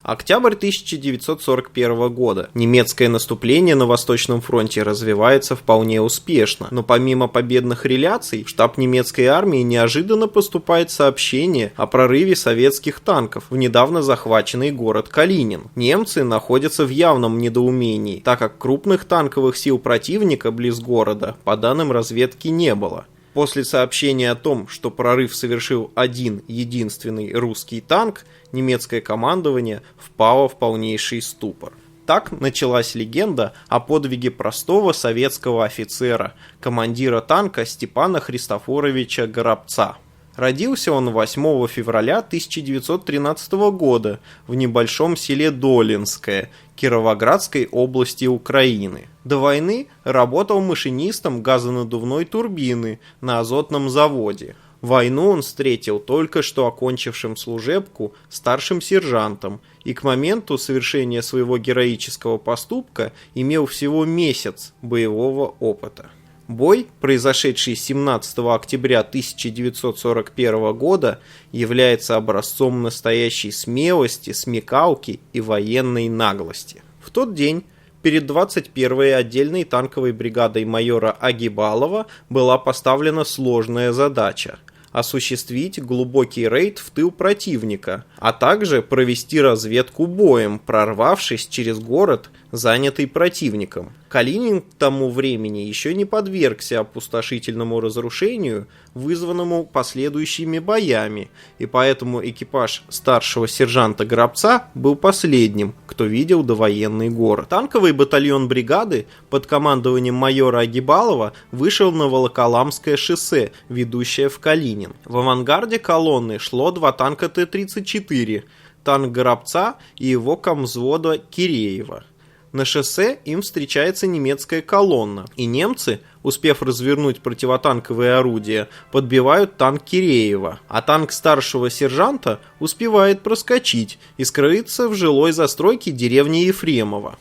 Октябрь 1941 года. Немецкое наступление на Восточном фронте развивается вполне успешно, но помимо победных реляций, в штаб немецкой армии неожиданно поступает сообщение о прорыве советских танков в недавно захваченный город Калинин. Немцы находятся в явном недоумении, так как крупных танковых сил противника близ города, по данным разведки, не было. После сообщения о том, что прорыв совершил один единственный русский танк, немецкое командование впало в полнейший ступор. Так началась легенда о подвиге простого советского офицера, командира танка Степана Христофоровича Горобца. Родился он 8 февраля 1913 года в небольшом селе Долинское Кировоградской области Украины. До войны работал машинистом газонаддувной турбины на азотном заводе. Войну он встретил только что окончившим служебку старшим сержантом и к моменту совершения своего героического поступка имел всего месяц боевого опыта. Бой, произошедший 17 октября 1941 года, является образцом настоящей смелости, смекалки и военной наглости. В тот день перед 21-й отдельной танковой бригадой майора Агибалова была поставлена сложная задача – осуществить глубокий рейд в тыл противника, а также провести разведку боем, прорвавшись через город, занятый противником. Калинин к тому времени еще не подвергся опустошительному разрушению, вызванному последующими боями, и поэтому экипаж старшего сержанта Горобца был последним, кто видел довоенный город. Танковый батальон бригады под командованием майора Агибалова вышел на Волоколамское шоссе, ведущее в Калинин. В авангарде колонны шло 2 танка Т-34, танк Горобца и его комвзвода Киреева. На шоссе им встречается немецкая колонна, и немцы, успев развернуть противотанковые орудия, подбивают танк Киреева, а танк старшего сержанта успевает проскочить и скрыться в жилой застройке деревни Ефремово.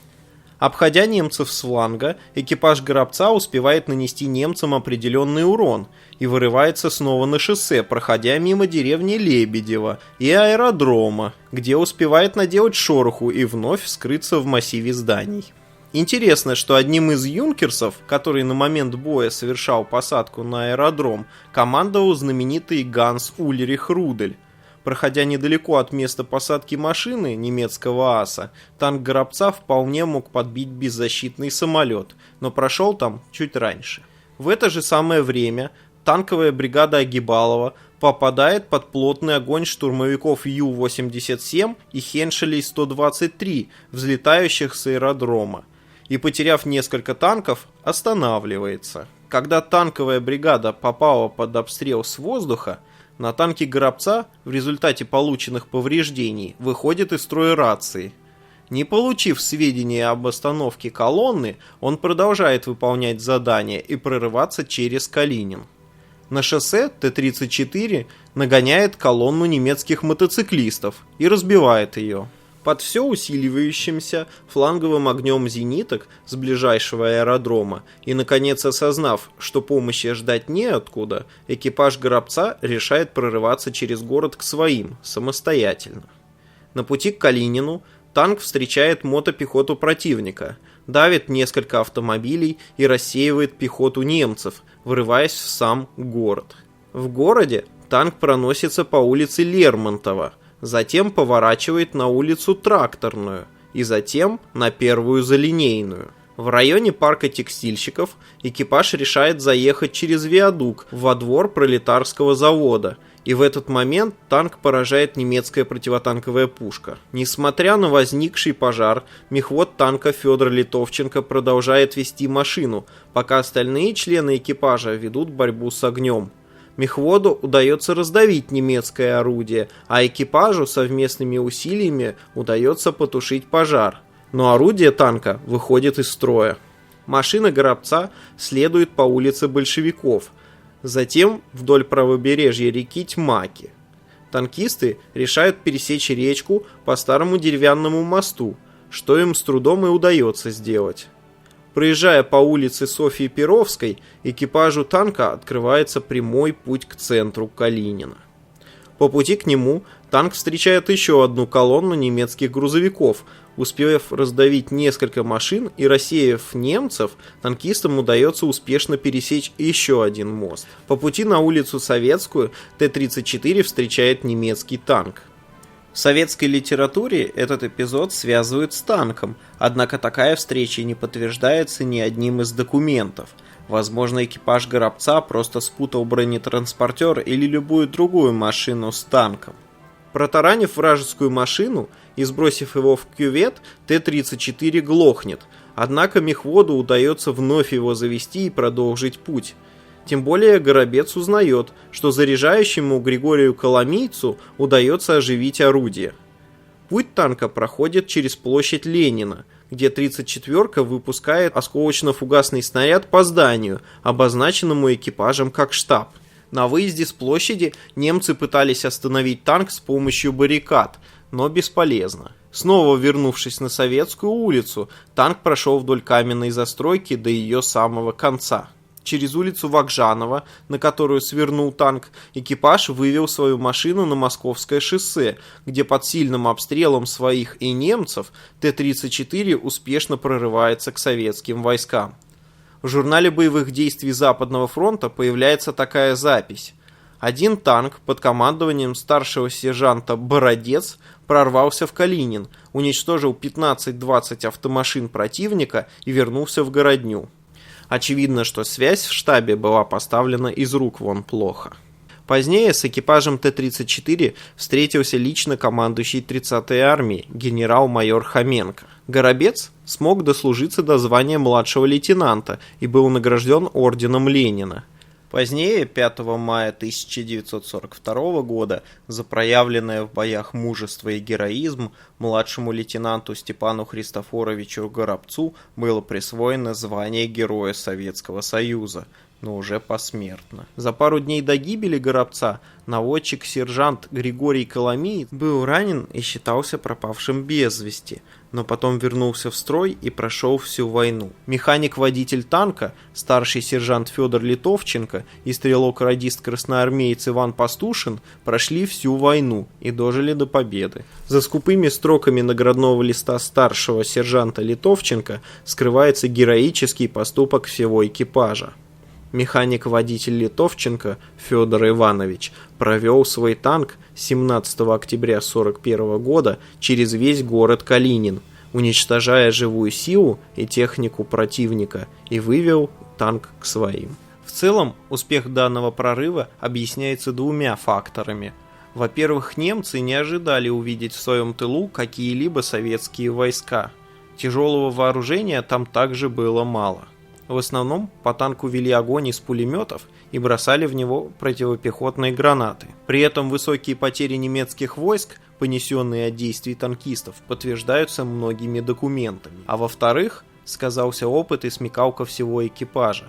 Обходя немцев с фланга, экипаж Горобца успевает нанести немцам определенный урон и вырывается снова на шоссе, проходя мимо деревни Лебедева и аэродрома, где успевает наделать шороху и вновь скрыться в массиве зданий. Интересно, что одним из юнкерсов, который на момент боя совершал посадку на аэродром, командовал знаменитый Ганс Ульрих Рудель. Проходя недалеко от места посадки машины немецкого аса, танк Горобца вполне мог подбить беззащитный самолет, но прошел там чуть раньше. В это же самое время танковая бригада Агибалова попадает под плотный огонь штурмовиков Ю-87 и Хеншелей 123, взлетающих с аэродрома, и, потеряв несколько танков, останавливается. Когда танковая бригада попала под обстрел с воздуха, на танке Горобца в результате полученных повреждений выходит из строя рации. Не получив сведения об остановке колонны, он продолжает выполнять задание и прорываться через Калинин. На шоссе Т-34 нагоняет колонну немецких мотоциклистов и разбивает ее. Под все усиливающимся фланговым огнем зениток с ближайшего аэродрома и, наконец, осознав, что помощи ждать неоткуда, экипаж Горобца решает прорываться через город к своим, самостоятельно. На пути к Калинину танк встречает мотопехоту противника, давит несколько автомобилей и рассеивает пехоту немцев, врываясь в сам город. В городе танк проносится по улице Лермонтова, затем поворачивает на улицу Тракторную и затем на Первую Залинейную. В районе парка текстильщиков экипаж решает заехать через виадук во двор пролетарского завода, и в этот момент танк поражает немецкая противотанковая пушка. Несмотря на возникший пожар, мехвод танка Федор Литовченко продолжает вести машину, пока остальные члены экипажа ведут борьбу с огнем. Мехводу удается раздавить немецкое орудие, а экипажу совместными усилиями удается потушить пожар. Но орудие танка выходит из строя. Машина Горобца следует по улице Большевиков, затем вдоль правобережья реки Тьмаки. Танкисты решают пересечь речку по старому деревянному мосту, что им с трудом и удается сделать. Проезжая по улице Софьи Перовской, экипажу танка открывается прямой путь к центру Калинина. По пути к нему танк встречает еще одну колонну немецких грузовиков. Успев раздавить несколько машин и рассеяв немцев, танкистам удается успешно пересечь еще один мост. По пути на улицу Советскую Т-34 встречает немецкий танк. В советской литературе этот эпизод связывают с танком, однако такая встреча не подтверждается ни одним из документов. Возможно, экипаж Горобца просто спутал бронетранспортер или любую другую машину с танком. Протаранив вражескую машину и сбросив его в кювет, Т-34 глохнет, однако мехводу удается вновь его завести и продолжить путь. Тем более Горобец узнает, что заряжающему Григорию Коломийцу удается оживить орудие. Путь танка проходит через площадь Ленина, где 34-ка выпускает осколочно-фугасный снаряд по зданию, обозначенному экипажем как штаб. На выезде с площади немцы пытались остановить танк с помощью баррикад, но бесполезно. Снова вернувшись на Советскую улицу, танк прошел вдоль каменной застройки до ее самого конца. Через улицу Вагжанова, на которую свернул танк, экипаж вывел свою машину на Московское шоссе, где под сильным обстрелом своих и немцев Т-34 успешно прорывается к советским войскам. В журнале боевых действий Западного фронта появляется такая запись. Один танк под командованием старшего сержанта Бородец прорвался в Калинин, уничтожил 15-20 автомашин противника и вернулся в городню. Очевидно, что связь в штабе была поставлена из рук вон плохо. Позднее с экипажем Т-34 встретился лично командующий 30-й армией генерал-майор Хоменко. Горобец смог дослужиться до звания младшего лейтенанта и был награжден орденом Ленина. Позднее, 5 мая 1942 года, за проявленное в боях мужество и героизм, младшему лейтенанту Степану Христофоровичу Горобцу было присвоено звание Героя Советского Союза, но уже посмертно. За пару дней до гибели Горобца наводчик-сержант Григорий Коломиец был ранен и считался пропавшим без вести, но потом вернулся в строй и прошел всю войну. Механик-водитель танка, старший сержант Федор Литовченко и стрелок-радист-красноармеец Иван Пастушин прошли всю войну и дожили до победы. За скупыми строками наградного листа старшего сержанта Литовченко скрывается героический поступок всего экипажа. Механик-водитель Литовченко Федор Иванович провел свой танк 17 октября 1941 года через весь город Калинин, уничтожая живую силу и технику противника, и вывел танк к своим. В целом, успех данного прорыва объясняется двумя факторами. Во-первых, немцы не ожидали увидеть в своем тылу какие-либо советские войска. Тяжелого вооружения там также было мало. В основном по танку вели огонь из пулеметов и бросали в него противопехотные гранаты. При этом высокие потери немецких войск, понесенные от действий танкистов, подтверждаются многими документами. А во-вторых, сказался опыт и смекалка всего экипажа.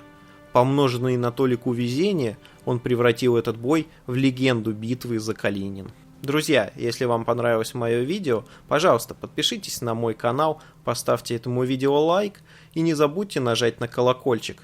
Помноженный на толику везения, он превратил этот бой в легенду битвы за Калинин. Друзья, если вам понравилось мое видео, пожалуйста, подпишитесь на мой канал, поставьте этому видео лайк и не забудьте нажать на колокольчик.